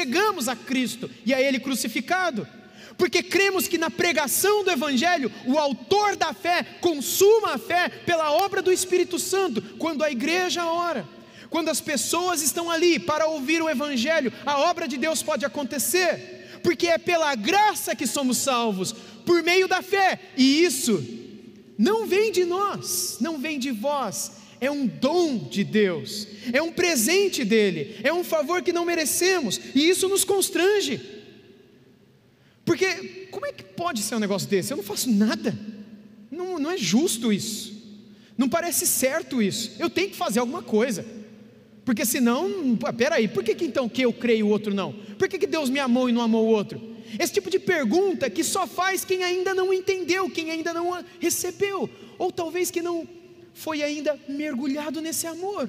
pregamos a Cristo e a Ele crucificado, porque cremos que na pregação do Evangelho, o autor da fé consuma a fé pela obra do Espírito Santo. Quando a igreja ora, quando as pessoas estão ali para ouvir o Evangelho, a obra de Deus pode acontecer, porque é pela graça que somos salvos, por meio da fé, e isso não vem de nós, não vem de vós, é um dom de Deus, é um presente dele, é um favor que não merecemos, e isso nos constrange, porque como é que pode ser um negócio desse? Eu não faço nada, não é justo isso, não parece certo isso, eu tenho que fazer alguma coisa, porque senão, peraí, por que então que eu creio e o outro não? Por que Deus me amou e não amou o outro? Esse tipo de pergunta que só faz quem ainda não entendeu, quem ainda não recebeu, ou talvez que não foi ainda mergulhado nesse amor.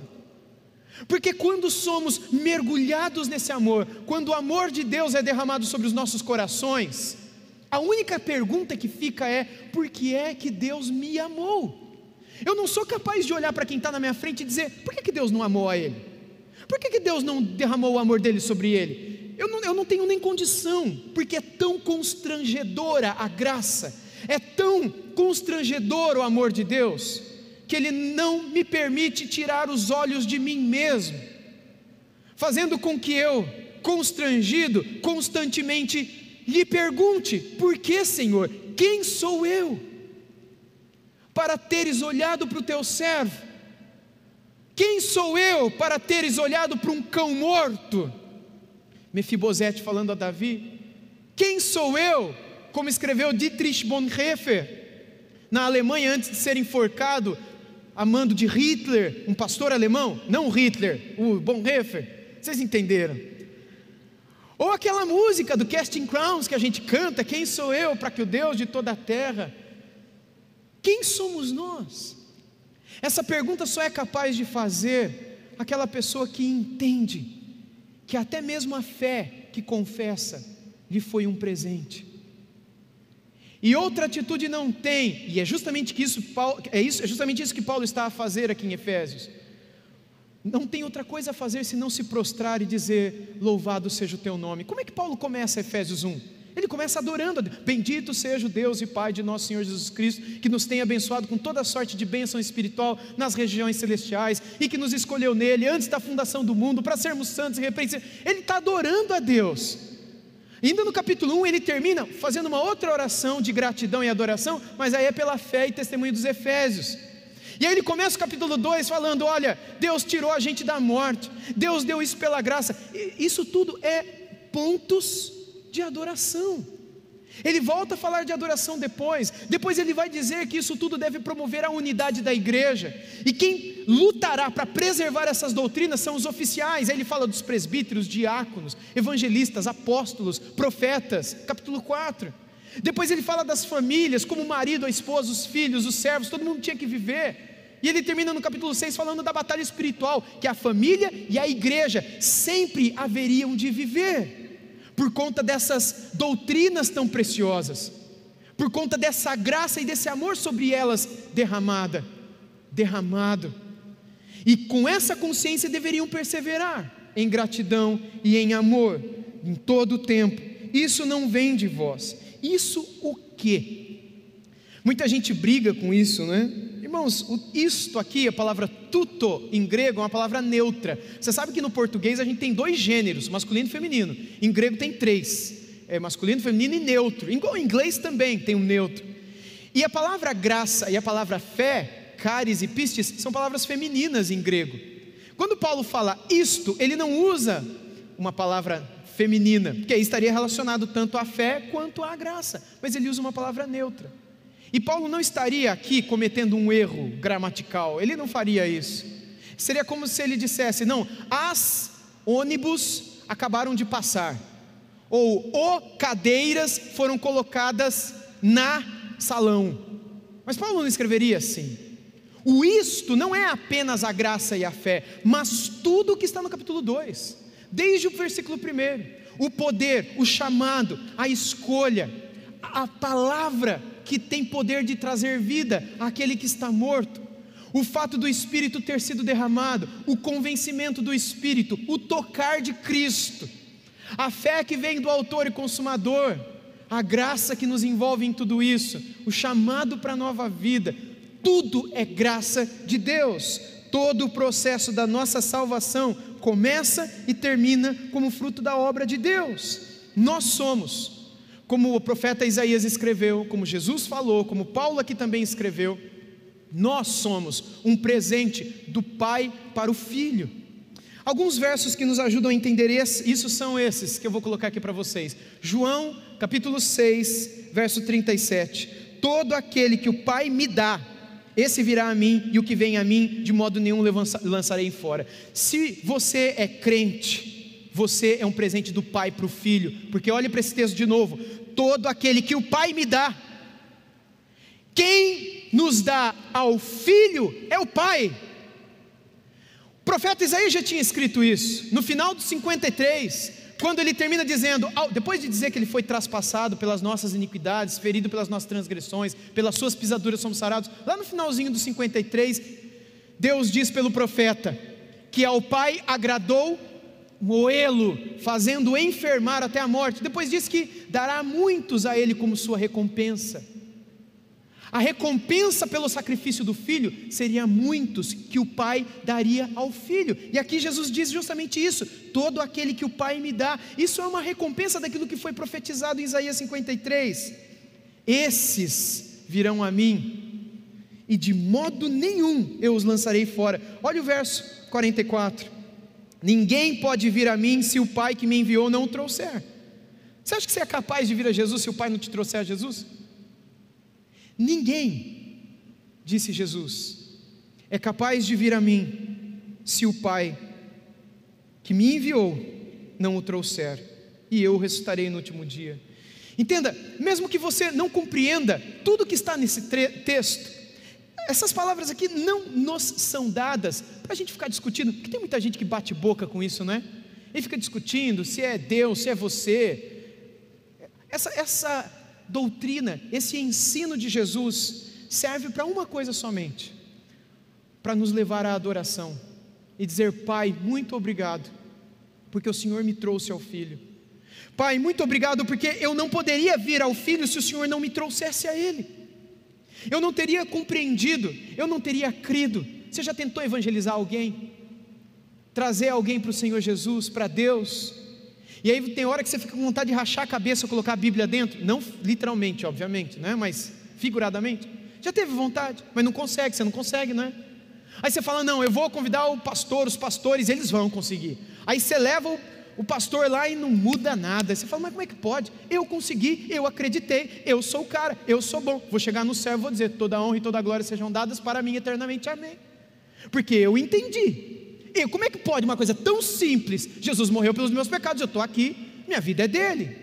Porque quando somos mergulhados nesse amor, quando o amor de Deus é derramado sobre os nossos corações, a única pergunta que fica é: por que é que Deus me amou? Eu não sou capaz de olhar para quem está na minha frente e dizer: por que Deus não amou a ele? Por que Deus não derramou o amor dele sobre ele? Eu não tenho nem condição, porque é tão constrangedora a graça, é tão constrangedor o amor de Deus, que Ele não me permite tirar os olhos de mim mesmo, fazendo com que eu, constrangido, constantemente lhe pergunte: por que, Senhor? Quem sou eu para teres olhado para o teu servo? Quem sou eu para teres olhado para um cão morto? Mefibosete falando a Davi. Quem sou eu, como escreveu Dietrich Bonhoeffer na Alemanha antes de ser enforcado, a mando de Hitler, um pastor alemão, não o Hitler, o Bonhoeffer, vocês entenderam? Ou aquela música do Casting Crowns que a gente canta: quem sou eu para que o Deus de toda a terra? Quem somos nós? Essa pergunta só é capaz de fazer aquela pessoa que entende que até mesmo a fé que confessa lhe foi um presente, e outra atitude não tem, e é justamente isso que Paulo está a fazer aqui em Efésios. Não tem outra coisa a fazer senão se prostrar e dizer: louvado seja o teu nome. Como é que Paulo começa Efésios 1? Ele começa adorando a Deus. Bendito seja o Deus e Pai de nosso Senhor Jesus Cristo, que nos tem abençoado com toda sorte de bênção espiritual nas regiões celestiais, e que nos escolheu nele antes da fundação do mundo para sermos santos e irrepreensíveis. Ele está adorando a Deus. Ainda no capítulo 1 ele termina fazendo uma outra oração de gratidão e adoração, mas aí é pela fé e testemunho dos Efésios. E aí ele começa o capítulo 2 falando: olha, Deus tirou a gente da morte, Deus deu isso pela graça. Isso tudo é pontos de adoração. Ele volta a falar de adoração depois ele vai dizer que isso tudo deve promover a unidade da igreja, e quem lutará para preservar essas doutrinas são os oficiais. Aí ele fala dos presbíteros, diáconos, evangelistas, apóstolos, profetas, capítulo 4. Depois ele fala das famílias, como o marido, a esposa, os filhos, os servos, todo mundo tinha que viver. E ele termina no capítulo 6 falando da batalha espiritual, que a família e a igreja sempre haveriam de viver, por conta dessas doutrinas tão preciosas, por conta dessa graça e desse amor sobre elas derramado, e com essa consciência deveriam perseverar em gratidão e em amor, em todo o tempo. Isso não vem de vós. Isso o quê? Muita gente briga com isso, né? Irmãos, isto aqui, a palavra tuto em grego é uma palavra neutra. Você sabe que no português a gente tem 2 gêneros, masculino e feminino. Em grego tem 3, masculino, feminino e neutro. Em inglês também tem um neutro. E a palavra graça e a palavra fé, charis e pistis, são palavras femininas em grego. Quando Paulo fala isto, ele não usa uma palavra feminina, porque aí estaria relacionado tanto à fé quanto à graça, mas ele usa uma palavra neutra. E Paulo não estaria aqui cometendo um erro gramatical, ele não faria isso. Seria como se ele dissesse: não, as ônibus acabaram de passar, ou o cadeiras foram colocadas na salão. Mas Paulo não escreveria assim. O isto não é apenas a graça e a fé, mas tudo o que está no capítulo 2, desde o versículo 1, o poder, o chamado, a escolha, a palavra que tem poder de trazer vida àquele que está morto, o fato do Espírito ter sido derramado, o convencimento do Espírito, o tocar de Cristo, a fé que vem do autor e consumador, a graça que nos envolve em tudo isso, o chamado para a nova vida, tudo é graça de Deus. Todo o processo da nossa salvação começa e termina como fruto da obra de Deus. Nós somos, como o profeta Isaías escreveu, como Jesus falou, como Paulo aqui também escreveu, nós somos um presente do Pai para o Filho. Alguns versos que nos ajudam a entender isso são esses que eu vou colocar aqui para vocês. João capítulo 6, verso 37. Todo aquele que o Pai me dá, esse virá a mim, e o que vem a mim, de modo nenhum lançarei fora. Se você é crente, você é um presente do Pai para o Filho, porque olhe para esse texto de novo. Todo aquele que o Pai me dá, quem nos dá ao Filho é o Pai. O profeta Isaías já tinha escrito isso, no final do 53, quando ele termina dizendo, depois de dizer que ele foi traspassado pelas nossas iniquidades, ferido pelas nossas transgressões, pelas suas pisaduras somos sarados, lá no finalzinho do 53, Deus diz pelo profeta, que ao Pai agradou moê-lo, fazendo enfermar até a morte. Depois diz que dará muitos a ele como sua recompensa. A recompensa pelo sacrifício do Filho seria muitos que o Pai daria ao Filho. E aqui Jesus diz justamente isso: todo aquele que o Pai me dá. Isso é uma recompensa daquilo que foi profetizado em Isaías 53. Esses virão a mim, e de modo nenhum eu os lançarei fora. Olha o verso 44. Ninguém pode vir a mim se o Pai que me enviou não o trouxer. Você acha que você é capaz de vir a Jesus se o Pai não te trouxer a Jesus? Ninguém, disse Jesus, é capaz de vir a mim se o Pai que me enviou não o trouxer, e eu o ressuscitarei no último dia. Entenda, mesmo que você não compreenda tudo que está nesse texto, essas palavras aqui não nos são dadas para a gente ficar discutindo, porque tem muita gente que bate boca com isso, né? E fica discutindo se é Deus, se é você. Essa doutrina, esse ensino de Jesus serve para uma coisa somente: para nos levar à adoração e dizer: Pai, muito obrigado, porque o Senhor me trouxe ao Filho. Pai, muito obrigado, porque eu não poderia vir ao Filho se o Senhor não me trouxesse a Ele. Eu não teria compreendido, eu não teria crido. Você já tentou evangelizar alguém? Trazer alguém para o Senhor Jesus, para Deus? E aí tem hora que você fica com vontade de rachar a cabeça ou colocar a Bíblia dentro. Não literalmente, obviamente, né? Mas figuradamente. Já teve vontade, mas não consegue, você não consegue, né? Aí você fala: não, eu vou convidar o pastor, os pastores, eles vão conseguir. Aí você leva o pastor lá e não muda nada. Aí você fala: mas como é que pode? Eu consegui, eu acreditei, eu sou o cara, eu sou bom. Vou chegar no céu e vou dizer: toda a honra e toda a glória sejam dadas para mim eternamente, amém. Porque eu entendi. E como é que pode uma coisa tão simples? Jesus morreu pelos meus pecados, eu estou aqui, minha vida é dele.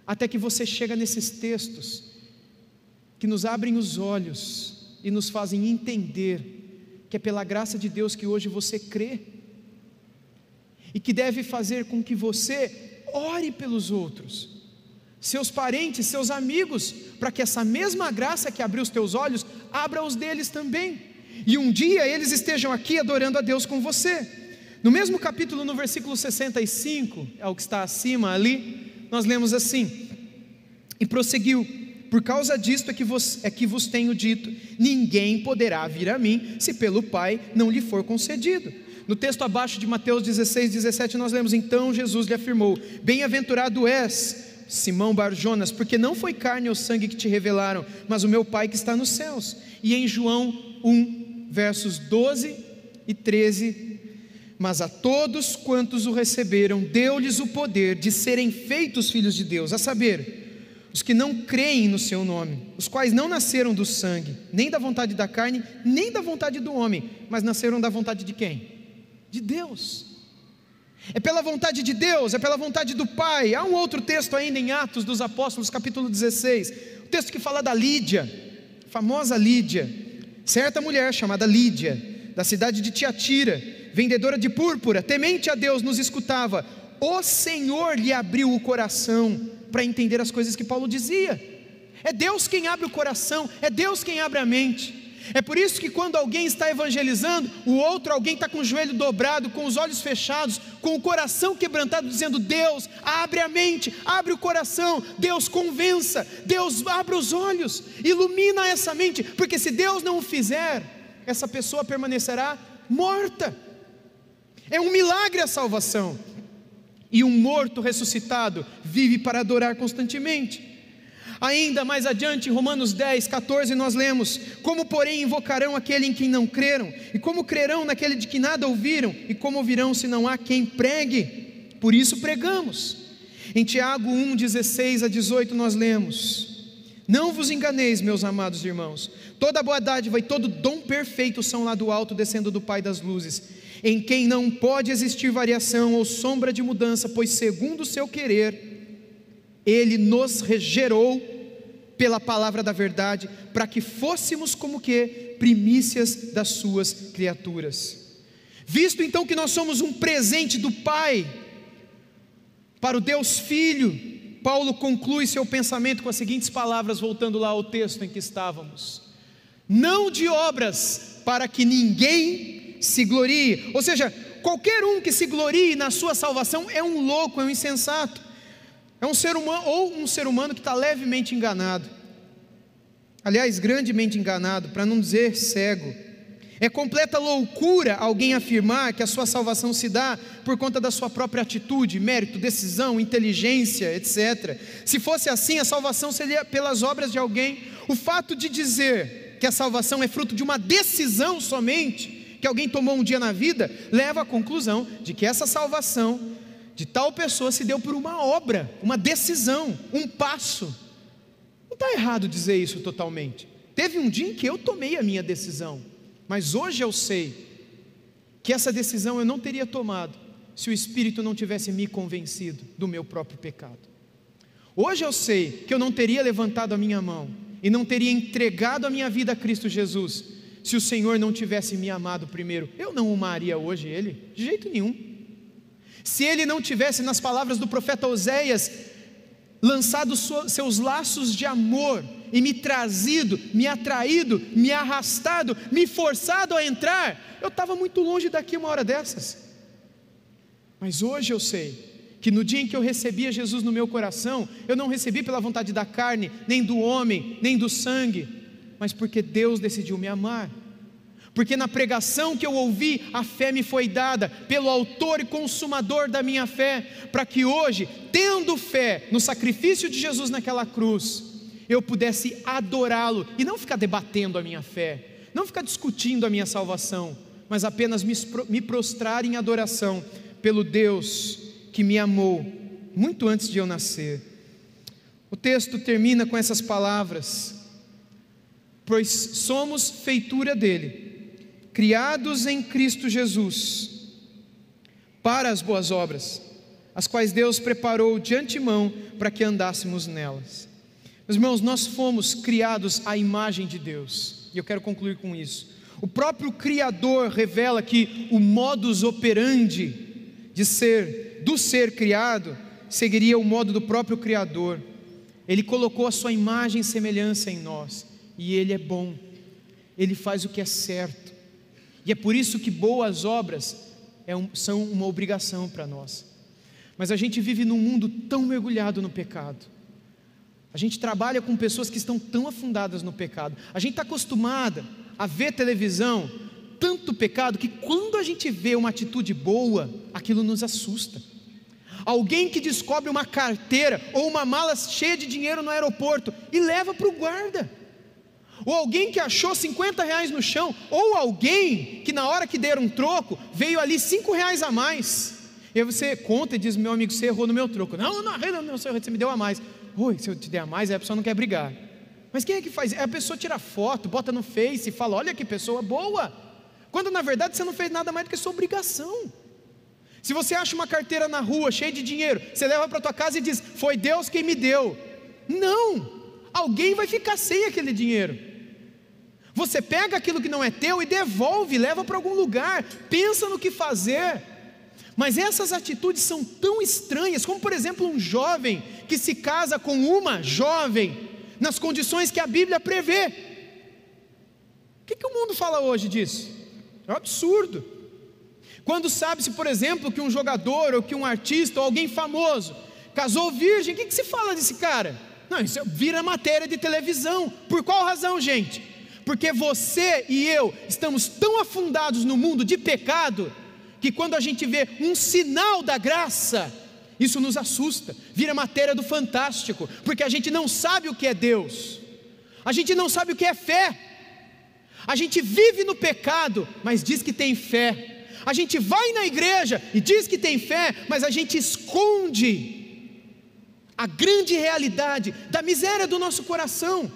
Até que você chega nesses textos que nos abrem os olhos e nos fazem entender que é pela graça de Deus que hoje você crê, e que deve fazer com que você ore pelos outros, seus parentes, seus amigos, para que essa mesma graça que abriu os teus olhos abra os deles também, e um dia eles estejam aqui adorando a Deus com você. No mesmo capítulo, no versículo 65, é o que está acima ali, nós lemos assim: e prosseguiu: por causa disto é que vos tenho dito, ninguém poderá vir a mim, se pelo Pai não lhe for concedido. No texto abaixo de Mateus 16, 17, nós lemos: então Jesus lhe afirmou: bem-aventurado és, Simão Bar-Jonas, porque não foi carne ou sangue que te revelaram, mas o meu Pai que está nos céus. E em João 1, versos 12 e 13, mas a todos quantos o receberam, deu-lhes o poder de serem feitos filhos de Deus, a saber, os que não creem no seu nome, os quais não nasceram do sangue, nem da vontade da carne, nem da vontade do homem, mas nasceram da vontade de quem? De Deus. É pela vontade de Deus, é pela vontade do Pai. Há um outro texto ainda em Atos dos Apóstolos, capítulo 16, o texto que fala da Lídia, a famosa Lídia, certa mulher chamada Lídia, da cidade de Tiatira, vendedora de púrpura, temente a Deus, nos escutava. O Senhor lhe abriu o coração para entender as coisas que Paulo dizia. É Deus quem abre o coração, é Deus quem abre a mente. É por isso que quando alguém está evangelizando, o outro alguém está com o joelho dobrado, com os olhos fechados, com o coração quebrantado, dizendo: Deus, abre a mente, abre o coração, Deus convença, Deus abre os olhos, ilumina essa mente, porque se Deus não o fizer, essa pessoa permanecerá morta. É um milagre a salvação. E um morto ressuscitado vive para adorar constantemente. Ainda mais adiante, em Romanos 10, 14, nós lemos: como porém invocarão aquele em quem não creram? E como crerão naquele de que nada ouviram? E como ouvirão se não há quem pregue? Por isso pregamos. Em Tiago 1, 16 a 18 nós lemos: não vos enganeis, meus amados irmãos, toda boa dádiva e todo dom perfeito são lá do alto, descendo do Pai das luzes, em quem não pode existir variação ou sombra de mudança, pois segundo o seu querer Ele nos regerou pela palavra da verdade, para que fôssemos como que primícias das suas criaturas. Visto então que nós somos um presente do Pai para o Deus Filho, Paulo conclui seu pensamento com as seguintes palavras, voltando lá ao texto em que estávamos: não de obras, para que ninguém se glorie. Ou seja, qualquer um que se glorie na sua salvação é um louco, é um insensato, é um ser humano, ou um ser humano que está levemente enganado, aliás, grandemente enganado, para não dizer cego. É completa loucura alguém afirmar que a sua salvação se dá por conta da sua própria atitude, mérito, decisão, inteligência, etc. Se fosse assim, a salvação seria pelas obras de alguém. O fato de dizer que a salvação é fruto de uma decisão somente, que alguém tomou um dia na vida, leva à conclusão de que essa salvação de tal pessoa se deu por uma obra, uma decisão, um passo. Não está errado dizer isso totalmente. Teve um dia em que eu tomei a minha decisão, mas hoje eu sei que essa decisão eu não teria tomado se o Espírito não tivesse me convencido do meu próprio pecado. Hoje eu sei que eu não teria levantado a minha mão e não teria entregado a minha vida a Cristo Jesus se o Senhor não tivesse me amado primeiro. Eu não amaria hoje Ele, de jeito nenhum. Se Ele não tivesse, nas palavras do profeta Oséias, lançado seus laços de amor e me trazido, me atraído, me arrastado, me forçado a entrar, eu estava muito longe daqui uma hora dessas. Mas hoje eu sei que no dia em que eu recebia Jesus no meu coração, eu não recebi pela vontade da carne, nem do homem, nem do sangue, mas porque Deus decidiu me amar. Porque na pregação que eu ouvi, a fé me foi dada pelo autor e consumador da minha fé, para que hoje, tendo fé no sacrifício de Jesus naquela cruz, eu pudesse adorá-lo e não ficar debatendo a minha fé, não ficar discutindo a minha salvação, mas apenas me prostrar em adoração pelo Deus que me amou muito antes de eu nascer. O texto termina com essas palavras: pois somos feitura dele, criados em Cristo Jesus, para as boas obras, as quais Deus preparou de antemão para que andássemos nelas. Meus irmãos, nós fomos criados à imagem de Deus, e eu quero concluir com isso. O próprio Criador revela que o modus operandi do ser criado seguiria o modo do próprio Criador. Ele colocou a sua imagem e semelhança em nós, e Ele é bom, Ele faz o que é certo, e é por isso que boas obras são uma obrigação para nós. Mas a gente vive num mundo tão mergulhado no pecado, a gente trabalha com pessoas que estão tão afundadas no pecado, a gente está acostumada a ver televisão, tanto pecado, que quando a gente vê uma atitude boa, aquilo nos assusta. Alguém que descobre uma carteira ou uma mala cheia de dinheiro no aeroporto e leva para o guarda, ou alguém que achou R$50 no chão, ou alguém que na hora que deram um troco, veio ali R$5 a mais, e aí você conta e diz: meu amigo, você errou no meu troco. Não, você me deu a mais. Oi, se eu te der a mais, a pessoa não quer brigar. Mas quem é que faz? A pessoa tira foto, bota no Face e fala: olha que pessoa boa, quando na verdade você não fez nada mais do que sua obrigação. Se você acha uma carteira na rua cheia de dinheiro, você leva para tua casa e diz: foi Deus quem me deu. Não, alguém vai ficar sem aquele dinheiro. Você pega aquilo que não é teu e devolve, leva para algum lugar, pensa no que fazer. Mas essas atitudes são tão estranhas, como por exemplo um jovem que se casa com uma jovem nas condições que a Bíblia prevê. O que o mundo fala hoje disso? É um absurdo. Quando sabe-se, por exemplo, que um jogador ou que um artista ou alguém famoso casou virgem, o que se fala desse cara? Não, isso vira matéria de televisão. Por qual razão, gente? Porque você e eu estamos tão afundados no mundo de pecado, que quando a gente vê um sinal da graça, isso nos assusta, vira matéria do fantástico, porque a gente não sabe o que é Deus, a gente não sabe o que é fé, a gente vive no pecado, mas diz que tem fé, a gente vai na igreja e diz que tem fé, mas a gente esconde a grande realidade da miséria do nosso coração.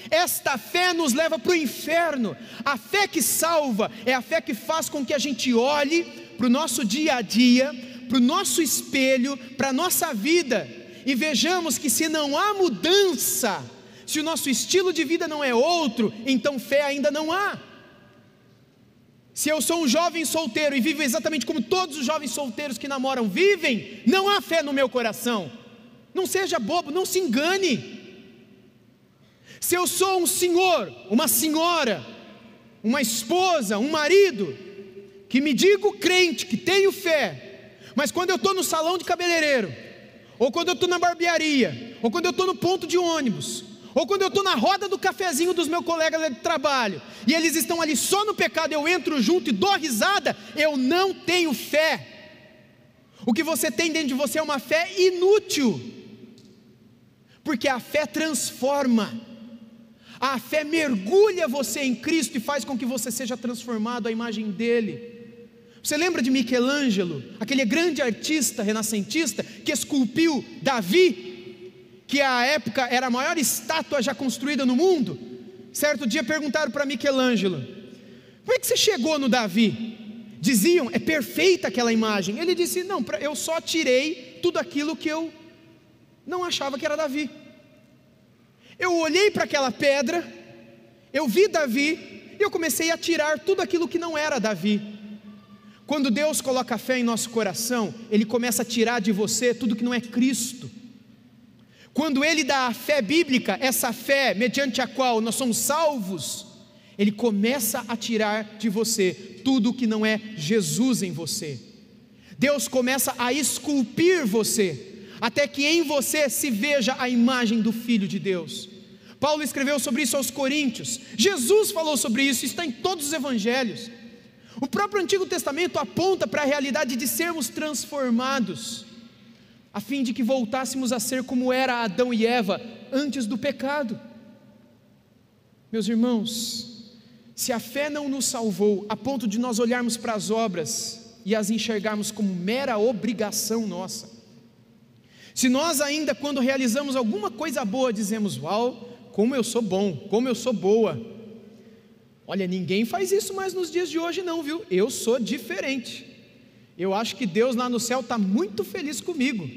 Esta fé nos leva para o inferno. A fé que salva é a fé que faz com que a gente olhe para o nosso dia a dia, para o nosso espelho, para a nossa vida, e vejamos que se não há mudança, se o nosso estilo de vida não é outro, então fé ainda não há. Se eu sou um jovem solteiro e vivo exatamente como todos os jovens solteiros que namoram vivem, não há fé no meu coração. Não seja bobo, não se engane. Se eu sou um senhor, uma senhora, uma esposa, um marido, que me digo crente, que tenho fé, mas quando eu estou no salão de cabeleireiro, ou quando eu estou na barbearia, ou quando eu estou no ponto de ônibus, ou quando eu estou na roda do cafezinho dos meus colegas de trabalho, e eles estão ali só no pecado, eu entro junto e dou risada, eu não tenho fé. O que você tem dentro de você é uma fé inútil, porque a fé transforma, a fé mergulha você em Cristo e faz com que você seja transformado à imagem dele. Você lembra de Michelangelo, aquele grande artista renascentista que esculpiu Davi, que à época era a maior estátua já construída no mundo? Certo dia perguntaram para Michelangelo: como é que você chegou no Davi? Diziam, é perfeita aquela imagem. Ele disse, não, eu só tirei tudo aquilo que eu não achava que era Davi. Eu olhei para aquela pedra, eu vi Davi, e eu comecei a tirar tudo aquilo que não era Davi. Quando Deus coloca fé em nosso coração, Ele começa a tirar de você tudo que não é Cristo. Quando Ele dá a fé bíblica, essa fé mediante a qual nós somos salvos, Ele começa a tirar de você tudo que não é Jesus em você. Deus começa a esculpir você, até que em você se veja a imagem do Filho de Deus. Paulo escreveu sobre isso aos Coríntios, Jesus falou sobre isso, está em todos os evangelhos. O próprio Antigo Testamento aponta para a realidade de sermos transformados, a fim de que voltássemos a ser como era Adão e Eva antes do pecado. Meus irmãos, se a fé não nos salvou a ponto de nós olharmos para as obras e as enxergarmos como mera obrigação nossa, se nós ainda quando realizamos alguma coisa boa dizemos, uau, como eu sou bom, como eu sou boa, olha, ninguém faz isso mais nos dias de hoje não, viu? Eu sou diferente, eu acho que Deus lá no céu está muito feliz comigo,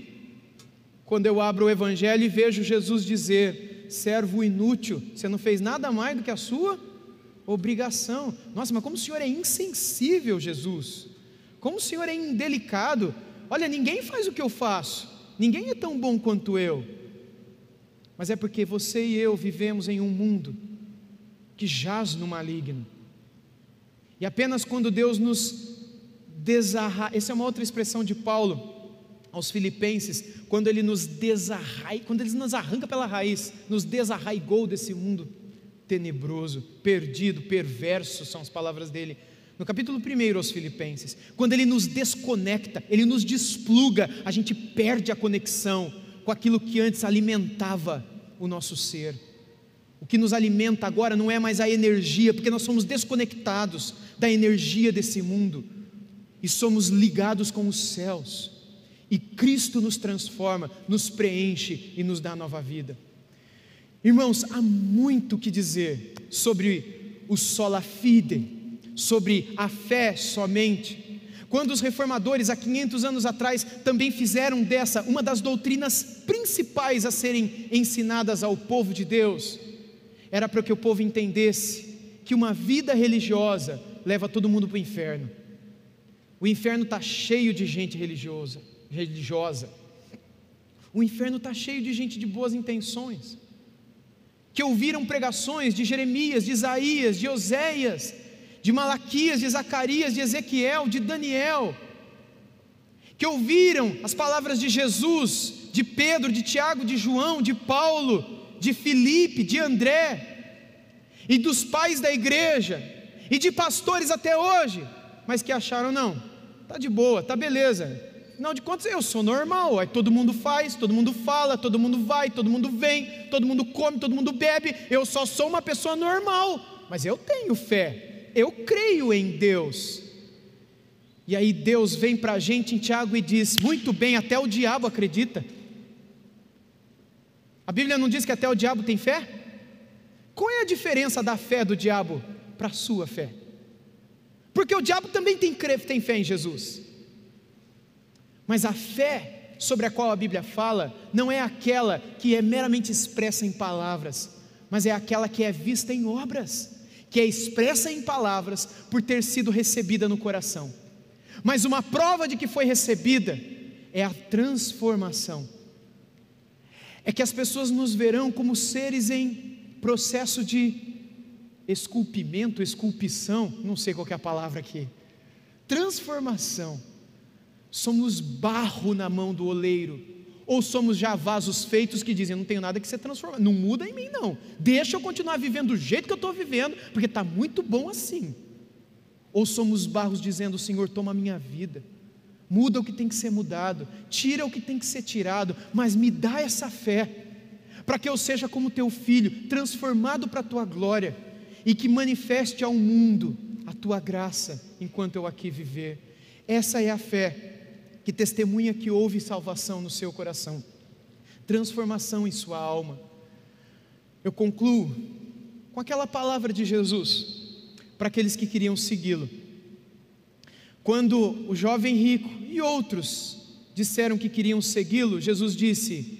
quando eu abro o Evangelho e vejo Jesus dizer, servo inútil, você não fez nada mais do que a sua obrigação. Nossa, mas como o Senhor é insensível, Jesus, como o Senhor é indelicado, olha, ninguém faz o que eu faço, ninguém é tão bom quanto eu, mas é porque você e eu vivemos em um mundo que jaz no maligno, e apenas quando Deus nos desarraiga, essa é uma outra expressão de Paulo aos Filipenses, quando ele nos desarraiga, quando ele nos arranca pela raiz, nos desarraigou desse mundo tenebroso, perdido, perverso, são as palavras dele, no capítulo 1 aos Filipenses, quando ele nos desconecta, ele nos despluga, a gente perde a conexão com aquilo que antes alimentava o nosso ser. O que nos alimenta agora não é mais a energia, porque nós somos desconectados da energia desse mundo, e somos ligados com os céus, e Cristo nos transforma, nos preenche e nos dá nova vida. Irmãos, há muito o que dizer sobre o sola fide, sobre a fé somente. Quando os reformadores há 500 anos atrás também fizeram dessa uma das doutrinas principais a serem ensinadas ao povo de Deus, era para que o povo entendesse que uma vida religiosa leva todo mundo para o inferno. O inferno está cheio de gente religiosa. O inferno está cheio de gente de boas intenções. que ouviram pregações de Jeremias, de Isaías, de Oséias, de Malaquias, de Zacarias, de Ezequiel, de Daniel, que ouviram as palavras de Jesus, de Pedro, de Tiago, de João, de Paulo, de Filipe, de André, e dos pais da igreja, e de pastores até hoje, mas que acharam, não, tá de boa, tá beleza, afinal de contas eu sou normal, aí todo mundo faz, todo mundo fala, todo mundo vai, todo mundo vem, todo mundo come, todo mundo bebe, eu só sou uma pessoa normal, mas eu tenho fé, eu creio em Deus. E aí Deus vem para a gente em Tiago e diz, muito bem, até o diabo acredita. A Bíblia não diz que até o diabo tem fé? Qual é a diferença da fé do diabo para a sua fé? Porque o diabo também tem fé em Jesus, mas a fé sobre a qual a Bíblia fala, não é aquela que é meramente expressa em palavras, mas é aquela que é vista em obras, que é expressa em palavras por ter sido recebida no coração. Mas uma prova de que foi recebida é a transformação, é que as pessoas nos verão como seres em processo de esculpimento, esculpição, não sei qual que é a palavra aqui, transformação. Somos barro na mão do oleiro, ou somos já vasos feitos que dizem, não tenho nada que ser transformado, não muda em mim não, deixa eu continuar vivendo do jeito que eu estou vivendo, porque está muito bom assim. Ou somos barros dizendo, Senhor, toma a minha vida, muda o que tem que ser mudado, tira o que tem que ser tirado, mas me dá essa fé, para que eu seja como teu filho, transformado para a tua glória, e que manifeste ao mundo a tua graça, enquanto eu aqui viver. Essa é a fé que testemunha que houve salvação no seu coração, transformação em sua alma. Eu concluo com aquela palavra de Jesus, para aqueles que queriam segui-lo, quando o jovem rico e outros disseram que queriam segui-lo, Jesus disse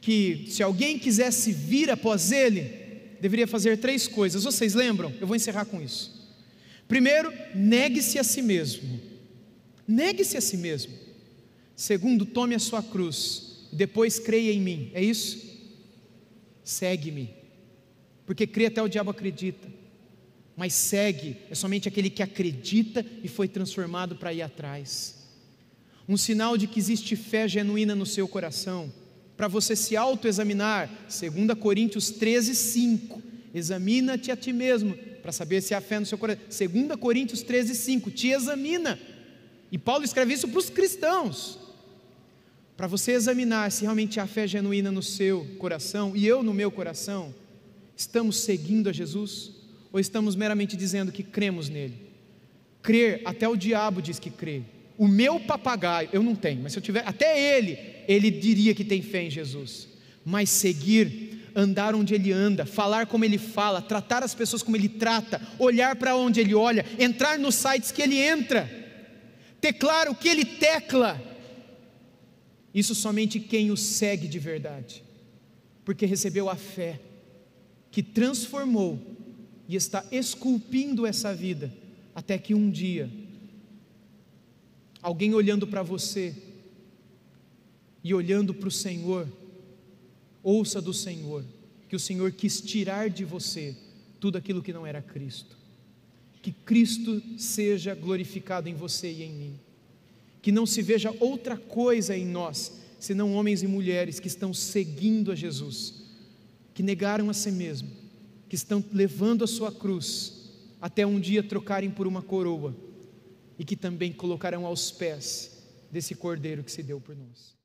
que se alguém quisesse vir após ele, deveria fazer 3 coisas, vocês lembram? Eu vou encerrar com isso. Primeiro, negue-se a si mesmo, negue-se a si mesmo. Segundo, tome a sua cruz, depois creia em mim, é isso? Segue-me, porque crer até o diabo acredita, mas segue é somente aquele que acredita e foi transformado para ir atrás. Um sinal de que existe fé genuína no seu coração, para você se autoexaminar, 2 Coríntios 13:5, examina-te a ti mesmo, para saber se há fé no seu coração. 2 Coríntios 13:5, te examina, e Paulo escreve isso para os cristãos, para você examinar se realmente há fé genuína no seu coração, e eu no meu coração. Estamos seguindo a Jesus, ou estamos meramente dizendo que cremos nele? Crer, até o diabo diz que crê. O meu papagaio, eu não tenho, mas se eu tiver, até ele diria que tem fé em Jesus. Mas seguir, andar onde ele anda, falar como ele fala, tratar as pessoas como ele trata, olhar para onde ele olha, entrar nos sites que ele entra, teclar o que ele tecla, isso somente quem o segue de verdade, porque recebeu a fé que transformou e está esculpindo essa vida, até que um dia, alguém olhando para você, e olhando para o Senhor, ouça do Senhor, que o Senhor quis tirar de você, tudo aquilo que não era Cristo, que Cristo seja glorificado em você e em mim, que não se veja outra coisa em nós, senão homens e mulheres que estão seguindo a Jesus, que negaram a si mesmo, que estão levando a sua cruz, até um dia trocarem por uma coroa, e que também colocarão aos pés desse Cordeiro que se deu por nós.